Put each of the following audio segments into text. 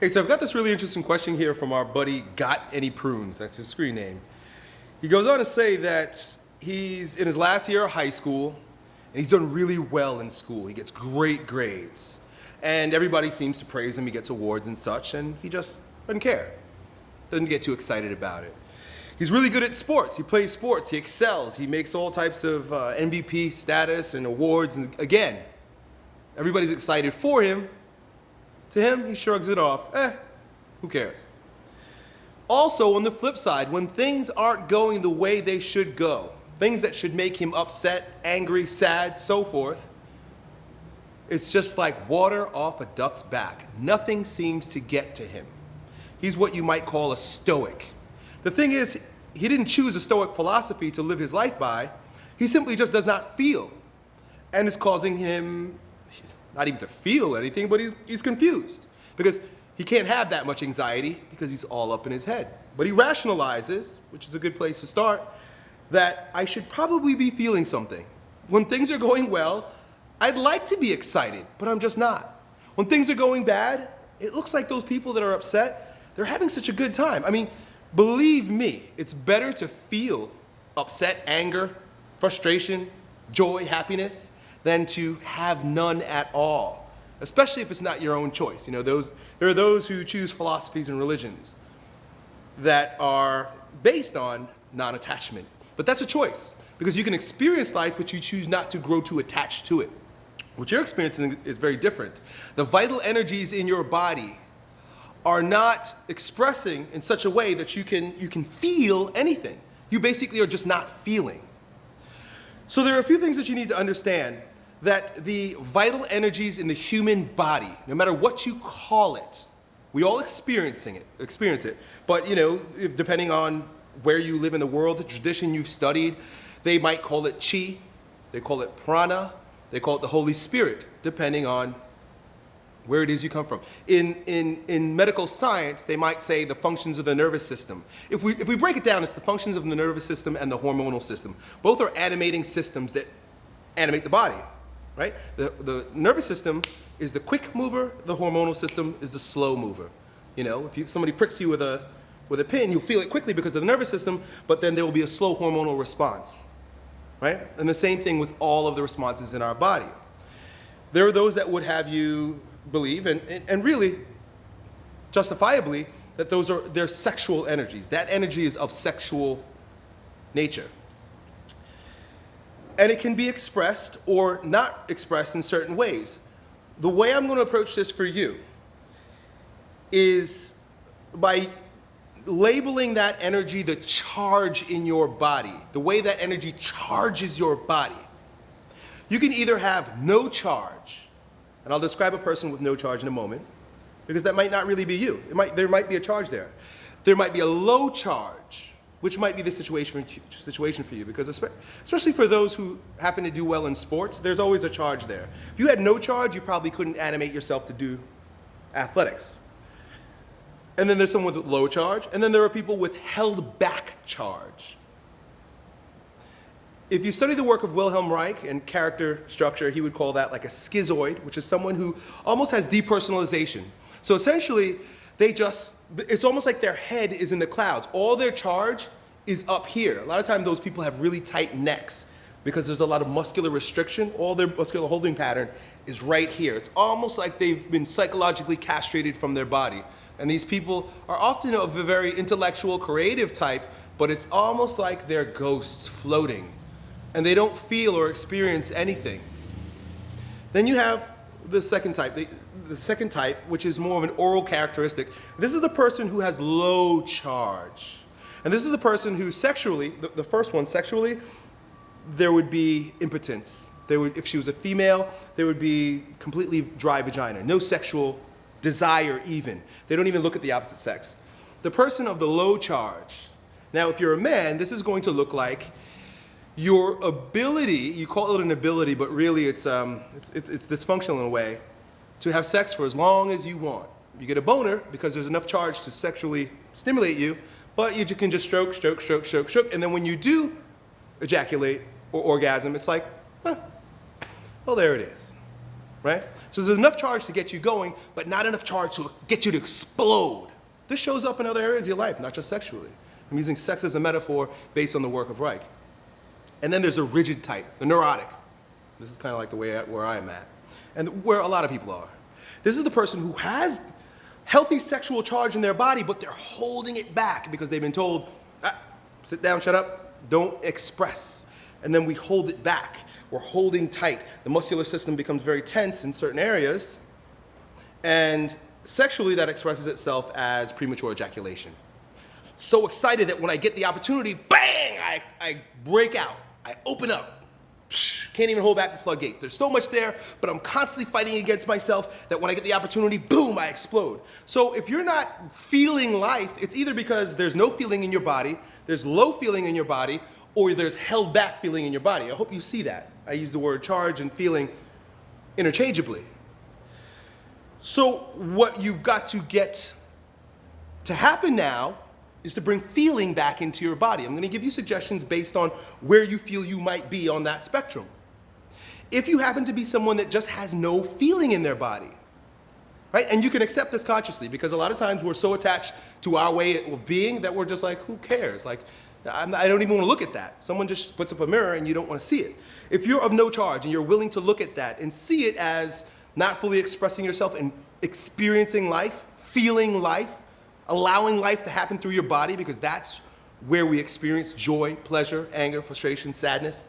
Hey, so I've got this really interesting question here from our buddy Got Any Prunes. That's his screen name. He goes on to say that he's in his last year of high school and he's done really well in school. He gets great grades. And everybody seems to praise him. He gets awards and such, and he just doesn't care. Doesn't get too excited about it. He's really good at sports. He plays sports. He excels. He makes all types of MVP status and awards. And again, everybody's excited for him. To him, he shrugs it off. Who cares? Also, on the flip side, when things aren't going the way they should go, things that should make him upset, angry, sad, so forth, it's just like water off a duck's back. Nothing seems to get to him. He's what you might call a stoic. The thing is, he didn't choose a stoic philosophy to live his life by. He simply just does not feel. And it's causing him not even to feel anything, but he's confused because he can't have that much anxiety because he's all up in his head. But he rationalizes, which is a good place to start, that I should probably be feeling something. When things are going well, I'd like to be excited, but I'm just not. When things are going bad, it looks like those people that are upset, they're having such a good time. I mean, believe me, it's better to feel upset, anger, frustration, joy, happiness, than to have none at all, especially if it's not your own choice. You know, there are those who choose philosophies and religions that are based on non-attachment. But that's a choice, because you can experience life, but you choose not to grow too attached to it. What you're experiencing is very different. The vital energies in your body are not expressing in such a way that you can feel anything. You basically are just not feeling. So there are a few things that you need to understand, that the vital energies in the human body, no matter what you call it, we all experience it. But you know, depending on where you live in the world, the tradition you've studied, they might call it chi, they call it prana, they call it the Holy Spirit, depending on where it is you come from. In medical science, they might say the functions of the nervous system. If we break it down, it's the functions of the nervous system and the hormonal system. Both are animating systems that animate the body, right? The nervous system is the quick mover, the hormonal system is the slow mover. You know, if somebody pricks you with a pin, you'll feel it quickly because of the nervous system, but then there will be a slow hormonal response, right? And the same thing with all of the responses in our body. There are those that would have you believe, and really justifiably, that they're sexual energies. That energy is of sexual nature. And it can be expressed or not expressed in certain ways. The way I'm going to approach this for you is by labeling that energy the charge in your body, the way that energy charges your body. You can either have no charge, and I'll describe a person with no charge in a moment, because that might not really be you. There might be a charge there. There might be a low charge, which might be the situation for you, because especially for those who happen to do well in sports, there's always a charge there. If you had no charge, you probably couldn't animate yourself to do athletics. And then there's someone with low charge, and then there are people with held back charge. If you study the work of Wilhelm Reich and character structure, he would call that like a schizoid, which is someone who almost has depersonalization. So essentially, it's almost like their head is in the clouds. All their charge is up here. A lot of times those people have really tight necks because there's a lot of muscular restriction. All their muscular holding pattern is right here. It's almost like they've been psychologically castrated from their body. And these people are often of a very intellectual, creative type, but it's almost like they're ghosts floating, and they don't feel or experience anything. Then you have the second type, which is more of an oral characteristic. This is the person who has low charge. And this is a person who sexually, the first one, sexually, there would be impotence. If she was a female, there would be completely dry vagina, no sexual desire even. They don't even look at the opposite sex. The person of the low charge. Now, if you're a man, this is going to look like your ability, you call it an ability, but really it's dysfunctional in a way, to have sex for as long as you want. You get a boner because there's enough charge to sexually stimulate you, but you can just stroke, and then when you do ejaculate or orgasm, it's like, well, there it is. right? So there's enough charge to get you going, but not enough charge to get you to explode. This shows up in other areas of your life, not just sexually. I'm using sex as a metaphor based on the work of Reich. And then there's a rigid type, the neurotic. This is kind of like the way where I'm at, and where a lot of people are. This is the person who has healthy sexual charge in their body, but they're holding it back because they've been told, sit down, shut up, don't express. And then we hold it back. We're holding tight. The muscular system becomes very tense in certain areas. And sexually, that expresses itself as premature ejaculation. So excited that when I get the opportunity, bang, I break out. I open up. Can't even hold back the floodgates. There's so much there, but I'm constantly fighting against myself that when I get the opportunity, boom, I explode. So if you're not feeling life, it's either because there's no feeling in your body, there's low feeling in your body, or there's held back feeling in your body. I hope you see that. I use the word charge and feeling interchangeably. So what you've got to get to happen now is to bring feeling back into your body. I'm going to give you suggestions based on where you feel you might be on that spectrum. If you happen to be someone that just has no feeling in their body, right? And you can accept this consciously, because a lot of times we're so attached to our way of being that we're just like, who cares? Like, I don't even want to look at that. Someone just puts up a mirror and you don't want to see it. If you're of no charge and you're willing to look at that and see it as not fully expressing yourself and experiencing life, feeling life, allowing life to happen through your body, because that's where we experience joy, pleasure, anger, frustration, sadness,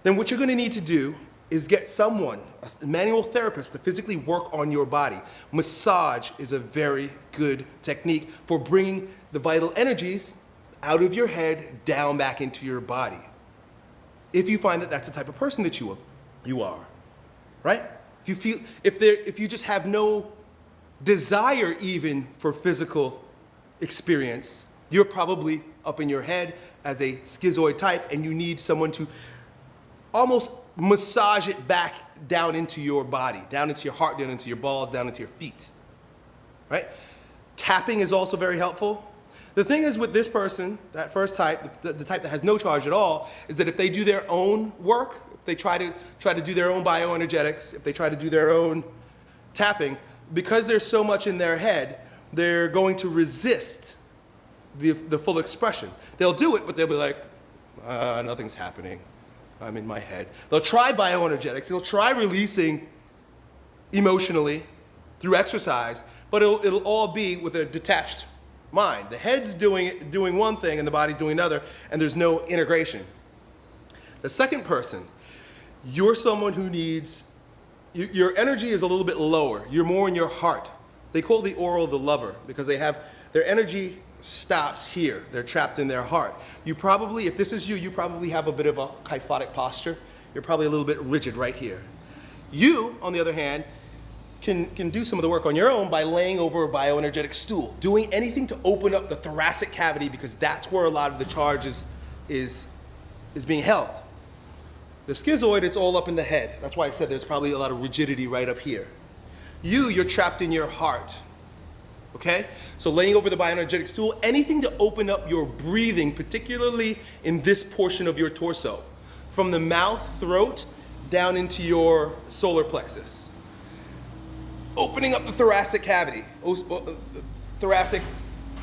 then what you're going to need to do is get someone, a manual therapist, to physically work on your body. Massage is a very good technique for bringing the vital energies out of your head down back into your body. If you find that that's the type of person that you are, right? If you just have no desire even for physical experience, you're probably up in your head as a schizoid type, and you need someone to almost massage it back down into your body, down into your heart, down into your balls, down into your feet, right? Tapping is also very helpful. The thing is with this person, that first type, the type that has no charge at all, is that if they do their own work, if they try to do their own bioenergetics, if they try to do their own tapping, because there's so much in their head, they're going to resist the full expression. They'll do it, but they'll be like, nothing's happening. I'm in my head. They'll try bioenergetics. They'll try releasing emotionally through exercise, but it'll all be with a detached mind. The head's doing one thing and the body's doing another, and there's no integration. The second person, you're someone who needs, your energy is a little bit lower. You're more in your heart. They call the oral the lover because they have, their energy stops here. They're trapped in their heart. You probably, if this is you, you probably have a bit of a kyphotic posture. You're probably a little bit rigid right here. You, on the other hand, can do some of the work on your own by laying over a bioenergetic stool, doing anything to open up the thoracic cavity, because that's where a lot of the charge is being held. The schizoid, it's all up in the head. That's why I said there's probably a lot of rigidity right up here. You're trapped in your heart, okay? So laying over the bioenergetic stool, anything to open up your breathing, particularly in this portion of your torso, from the mouth, throat, down into your solar plexus. Opening up the thoracic cavity, the thoracic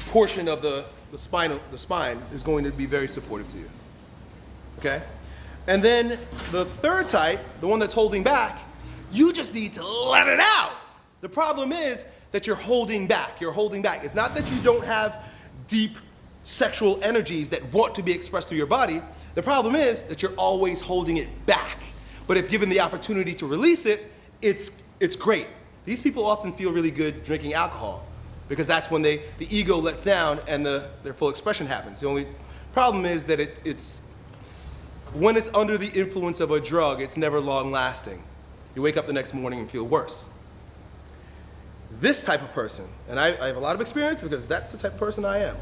portion of the spine is going to be very supportive to you, okay? And then the third type, the one that's holding back, you just need to let it out. The problem is that you're holding back. You're holding back. It's not that you don't have deep sexual energies that want to be expressed through your body. The problem is that you're always holding it back. But if given the opportunity to release it, it's great. These people often feel really good drinking alcohol because that's when the ego lets down and their full expression happens. The only problem is that it's when it's under the influence of a drug, it's never long lasting. You wake up the next morning and feel worse. This type of person, and I have a lot of experience because that's the type of person I am.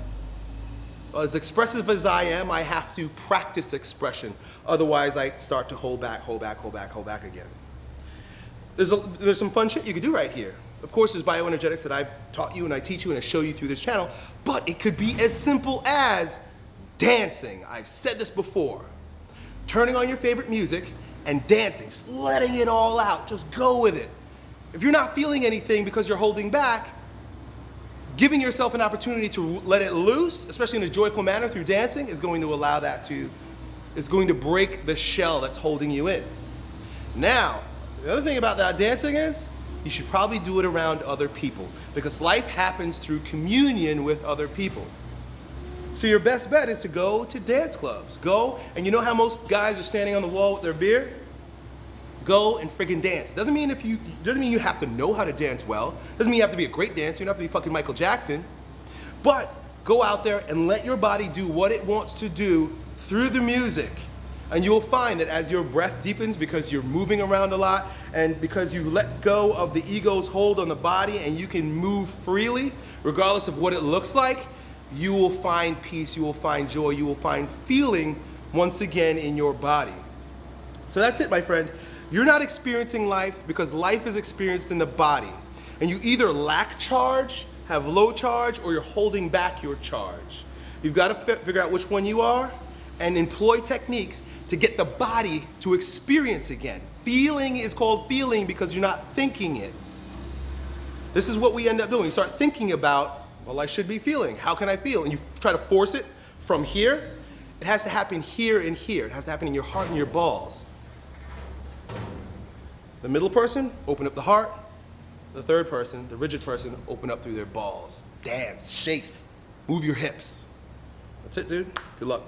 As expressive as I am, I have to practice expression. Otherwise, I start to hold back again. There's some fun shit you could do right here. Of course, there's bioenergetics that I've taught you and I teach you and I show you through this channel, but it could be as simple as dancing. I've said this before. Turning on your favorite music and dancing, just letting it all out, just go with it. If you're not feeling anything because you're holding back, giving yourself an opportunity to let it loose, especially in a joyful manner through dancing, is going to allow that to, it's going to break the shell that's holding you in. Now, the other thing about that dancing is, you should probably do it around other people, because life happens through communion with other people. So your best bet is to go to dance clubs. Go, and you know how most guys are standing on the wall with their beer? Go and friggin' dance. Doesn't mean you have to know how to dance well. Doesn't mean you have to be a great dancer. You don't have to be fucking Michael Jackson. But go out there and let your body do what it wants to do through the music. And you'll find that as your breath deepens, because you're moving around a lot, and because you let go of the ego's hold on the body and you can move freely, regardless of what it looks like, you will find peace, you will find joy, you will find feeling once again in your body. So that's it, my friend. You're not experiencing life because life is experienced in the body. And you either lack charge, have low charge, or you're holding back your charge. You've got to figure out which one you are and employ techniques to get the body to experience again. Feeling is called feeling because you're not thinking it. This is what we end up doing. You start thinking about, well, I should be feeling. How can I feel? And you try to force it from here. It has to happen here and here. It has to happen in your heart and your balls. The middle person, open up the heart. The third person, the rigid person, open up through their balls. Dance, shake, move your hips. That's it, dude. Good luck.